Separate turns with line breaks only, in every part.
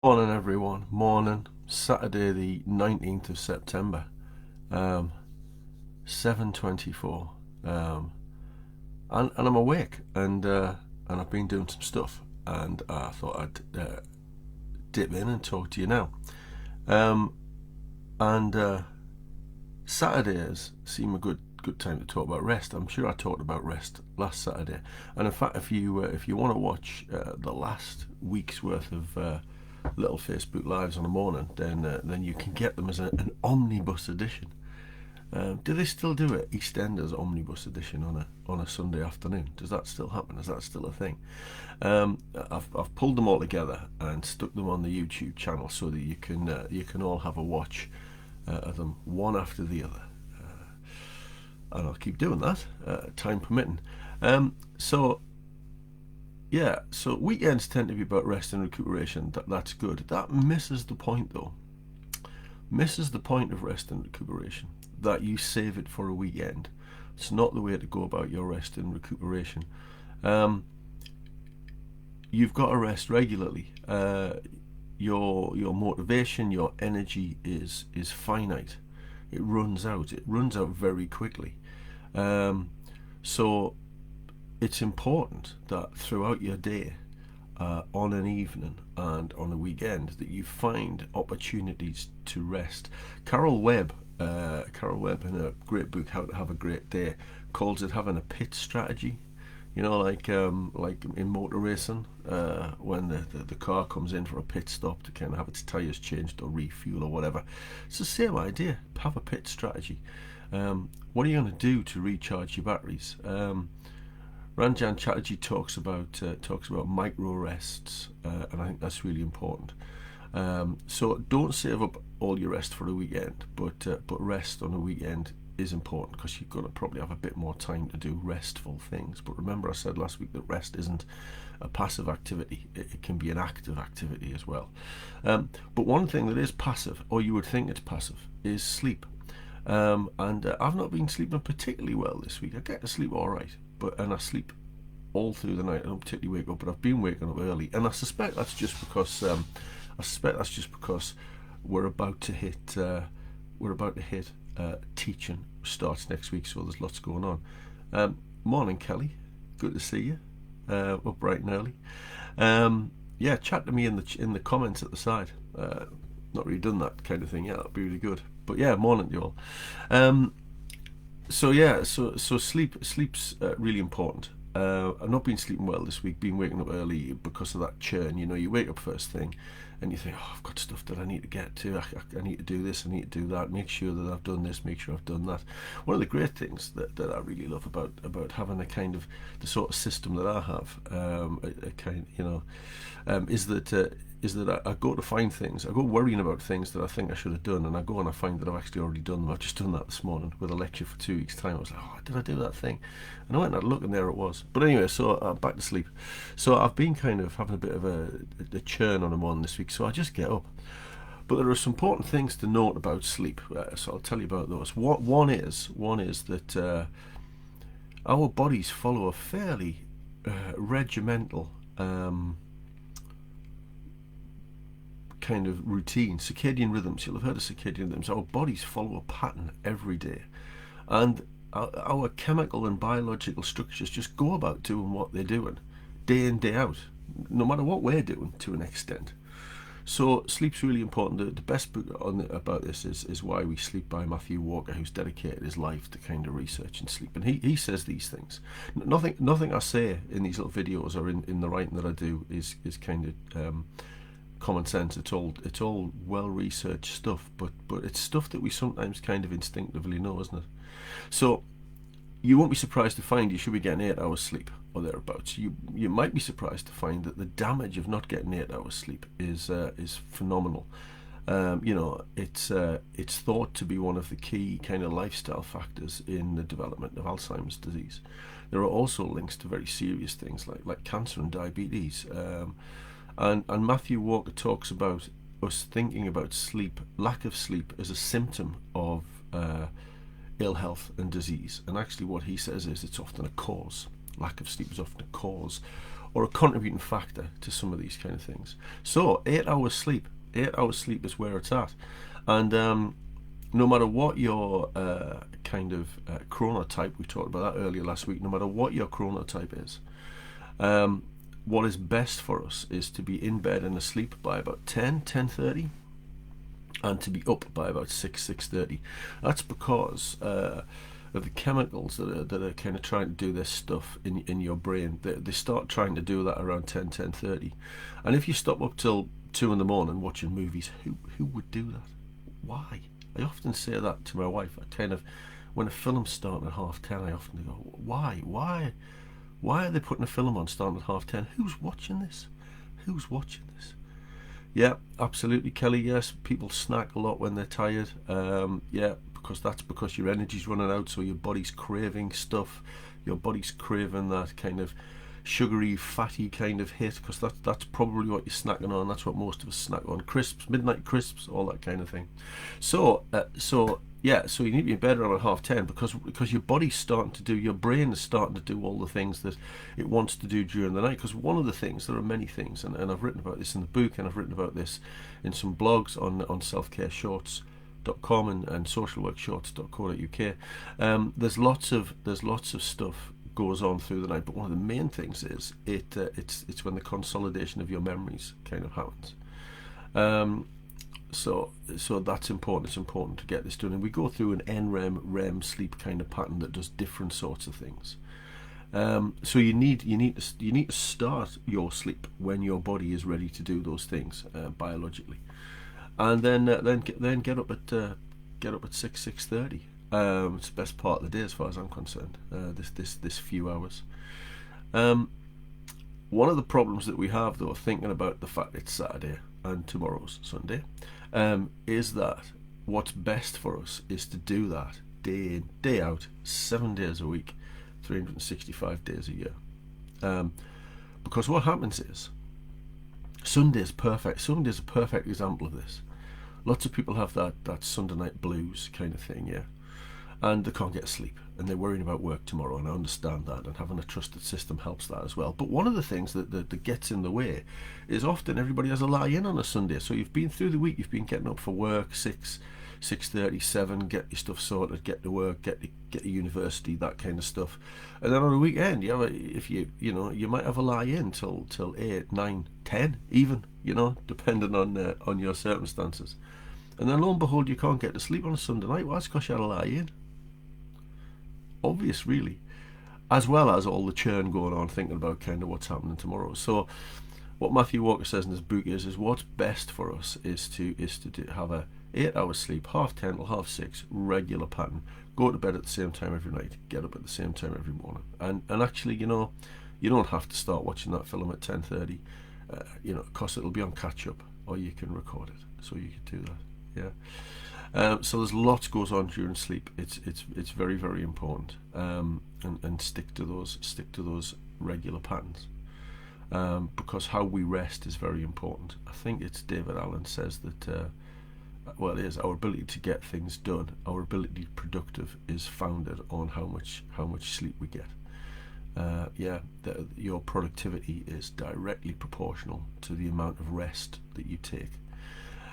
Morning, everyone. Morning. Saturday, the 19th of September, 7:24. And I'm awake, and I've been doing some stuff, and I thought I'd dip in and talk to you now. Um, and Saturdays seem a good time to talk about rest. I'm sure I talked about rest last Saturday, and in fact, if you want to watch the last week's worth of little Facebook lives on a morning, then you can get them as an omnibus edition. Do they still do it? EastEnders omnibus edition on a Sunday afternoon. Does that still happen? Is that still a thing? I've pulled them all together and stuck them on the YouTube channel so that you can all have a watch of them one after the other. And I'll keep doing that, time permitting. So yeah, so weekends tend to be about rest and recuperation. That's good. That misses the point, though. Misses the point of rest and recuperation. That you save it for a weekend. It's not the way to go about your rest and recuperation. You've got to rest regularly. Your motivation, your energy is finite. It runs out. It runs out very quickly. So it's important that throughout your day, on an evening and on a weekend, that you find opportunities to rest. Carol Webb, in a great book, How to Have a Great Day, calls it having a pit strategy. You know, like in motor racing, when the car comes in for a pit stop to kind of have its tyres changed or refuel or whatever. It's the same idea. Have a pit strategy. What are you going to do to recharge your batteries? Ranjan Chatterjee talks about micro rests, and I think that's really important. So don't save up all your rest for a weekend, but rest on a weekend is important because you've got to probably have a bit more time to do restful things. But remember, I said last week that rest isn't a passive activity; it can be an active activity as well. But one thing that is passive, or you would think it's passive, is sleep. And I've not been sleeping particularly well this week. I get to sleep all right, and I sleep all through the night. I don't particularly wake up, but I've been waking up early, and I suspect that's just because we're about to hit teaching starts next week, so there's lots going on. Morning, Kelly. Good to see you. Up bright and early. Yeah, chat to me in the comments at the side. Not really done that kind of thing yet. That'd be really good. But yeah, morning to you all. So sleep's really important. I've not been sleeping well this week, been waking up early because of that churn. You know, you wake up first thing and you think, oh, I've got stuff that I need to get to. I need to do this, I need to do that, make sure that I've done this, make sure I've done that. One of the great things that I really love about having a kind of the sort of system that I have, is that I go to find things. I go worrying about things that I think I should have done, and I go and I find that I've actually already done them. I've just done that this morning with a lecture for 2 weeks' time. I was like, oh, did I do that thing? And I went and I looked, and there it was. But anyway, so I'm back to sleep. So I've been kind of having a bit of a churn on a morning this week, so I just get up. But there are some important things to note about sleep, so I'll tell you about those. One is that our bodies follow a fairly regimental kind of routine, circadian rhythms. You'll have heard of circadian rhythms. Our bodies follow a pattern every day, and our chemical and biological structures just go about doing what they're doing day in, day out, no matter what we're doing to an extent. So sleep's really important. The best book about this is Why We Sleep by Matthew Walker, who's dedicated his life to kind of researching sleep. And he says these things. Nothing I say in these little videos or in the writing that I do is kind of common sense. It's all well researched stuff, but it's stuff that we sometimes kind of instinctively know, isn't it? So you won't be surprised to find you should be getting 8 hours sleep or thereabouts. You might be surprised to find that the damage of not getting 8 hours sleep is phenomenal. It's thought to be one of the key kind of lifestyle factors in the development of Alzheimer's disease. There are also links to very serious things like cancer and diabetes. And Matthew Walker talks about us thinking about sleep, lack of sleep, as a symptom of ill health and disease. And actually what he says is it's often a cause. Lack of sleep is often a cause or a contributing factor to some of these kind of things. So 8 hours sleep, 8 hours sleep is where it's at. And no matter what your chronotype, we talked about that earlier last week, no matter what your chronotype is, what is best for us is to be in bed and asleep by about 10:30, and to be up by about 6:30. That's because of the chemicals that are kind of trying to do this stuff in your brain. They start trying to do that around 10:30. And if you stop up till 2 in the morning watching movies, who would do that? Why? I often say that to my wife. I kind of, when a film's starting at 10:30, I often go, why are they putting a film on starting at 10:30? Who's watching this? Who's watching this? Yeah, absolutely, Kelly. Yes, people snack a lot when they're tired. Yeah, because your energy's running out, so your body's craving stuff. Your body's craving that kind of sugary, fatty kind of hit, because that's probably what you're snacking on. That's what most of us snack on: crisps, midnight crisps, all that kind of thing. So you need to be better on at 10:30, because your body's starting to do, your brain is starting to do all the things that it wants to do during the night. Because one of the things, there are many things, and I've written about this in the book, and I've written about this in some blogs on selfcareshorts.com and socialworkshorts.co.uk. There's lots of stuff goes on through the night, but one of the main things is it's when the consolidation of your memories kind of happens. So that's important. It's important to get this done, and we go through an NREM-REM sleep kind of pattern that does different sorts of things. So you need to start your sleep when your body is ready to do those things biologically, and then get up at 6:30. It's the best part of the day as far as I'm concerned. This few hours. One of the problems that we have, though, thinking about the fact it's Saturday and tomorrow's Sunday, is that what's best for us is to do that day in, day out, 7 days a week, 365 days a year. Because what happens is, Sunday's perfect. Sunday's a perfect example of this. Lots of people have that Sunday night blues kind of thing, yeah. And they can't get sleep, and they're worrying about work tomorrow, and I understand that, and having a trusted system helps that as well. But one of the things that gets in the way is often everybody has a lie-in on a Sunday. So you've been through the week, you've been getting up for work, 6:30, 7, get your stuff sorted, get to work, get to university, that kind of stuff. And then on a weekend, you might have a lie-in till 8, 9, 10 even, depending on your circumstances. And then lo and behold, you can't get to sleep on a Sunday night. Well, that's because you had a lie-in. Obvious, really, as well as all the churn going on, thinking about kind of what's happening tomorrow. So what Matthew Walker says in his book is what's best for us is to have a 8 hours sleep, 10:30 till 6:30, regular pattern. Go to bed at the same time every night, get up at the same time every morning, and actually, you don't have to start watching that film at 10:30, because it'll be on catch up, or you can record it, so you can do that. Yeah. So there's lots goes on during sleep. It's very, very important, and stick to those regular patterns, because how we rest is very important. I think it's David Allen says that it is our ability to get things done, our ability to be productive is founded on how much sleep we get. Your productivity is directly proportional to the amount of rest that you take.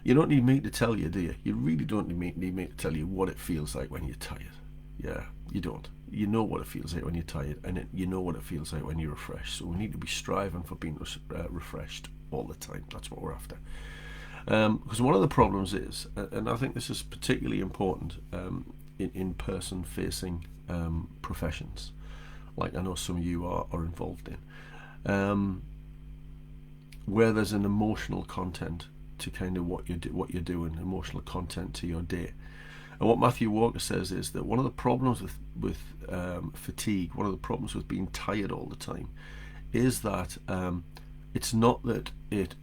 You don't need me to tell you, do you? You really don't need me to tell you what it feels like when you're tired. Yeah, you don't. You know what it feels like when you're tired, and you know what it feels like when you're refreshed. So we need to be striving for being refreshed all the time. That's what we're after. Because one of the problems is, and I think this is particularly important in person-facing professions, like I know some of you are involved in, where there's an emotional content to kind of what you're doing, emotional content to your day. And what Matthew Walker says is that one of the problems with fatigue, one of the problems with being tired all the time, is that it's not that it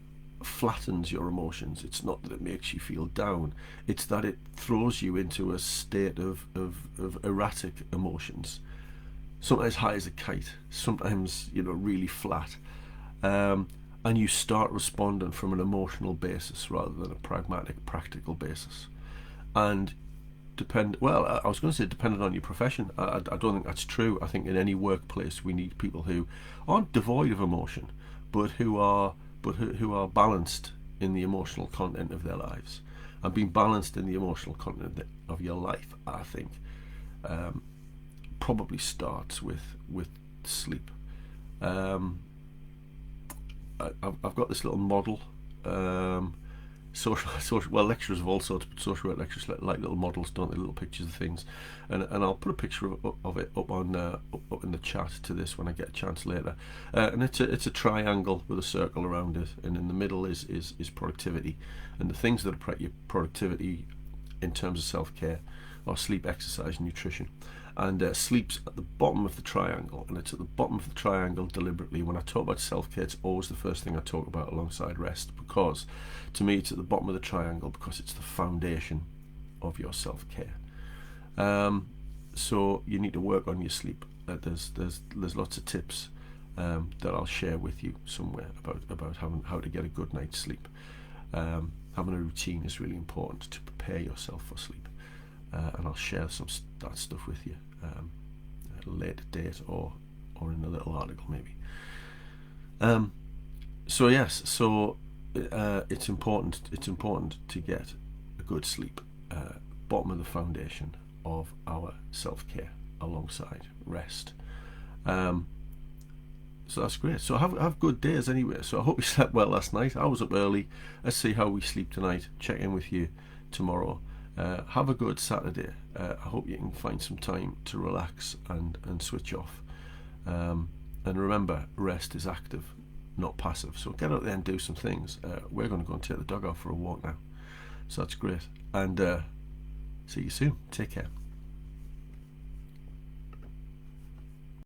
flattens your emotions, it's not that it makes you feel down, it's that it throws you into a state of erratic emotions, sometimes high as a kite, sometimes really flat, and you start responding from an emotional basis rather than a pragmatic, practical basis. And Well, I was going to say dependent on your profession. I don't think that's true. I think in any workplace we need people who aren't devoid of emotion, but who are balanced in the emotional content of their lives. And being balanced in the emotional content of your life, I think, probably starts with sleep. I've got this little model. Well, lecturers of all sorts, but social work lecturers like little models, don't they? Little pictures of things, and I'll put a picture of it up on up in the chat to this when I get a chance later. And it's a triangle with a circle around it, and in the middle is productivity, and the things that are your productivity in terms of self-care are sleep, exercise, and nutrition. And sleep's at the bottom of the triangle, and it's at the bottom of the triangle deliberately. When I talk about self-care, it's always the first thing I talk about alongside rest, because to me it's at the bottom of the triangle because it's the foundation of your self-care. So you need to work on your sleep. There's lots of tips that I'll share with you somewhere about how to get a good night's sleep. Having a routine is really important to prepare yourself for sleep. And I'll share that stuff with you at a later date or in a little article maybe. So yes, it's important to get a good sleep, bottom of the foundation of our self-care alongside rest. So that's great. So have good days anyway. So I hope you slept well last night. I was up early. Let's see how we sleep tonight. Check in with you tomorrow. Have a good Saturday. I hope you can find some time to relax and switch off. And remember, rest is active, not passive. So get out there and do some things. We're going to go and take the dog out for a walk now. So that's great. And see you soon. Take care.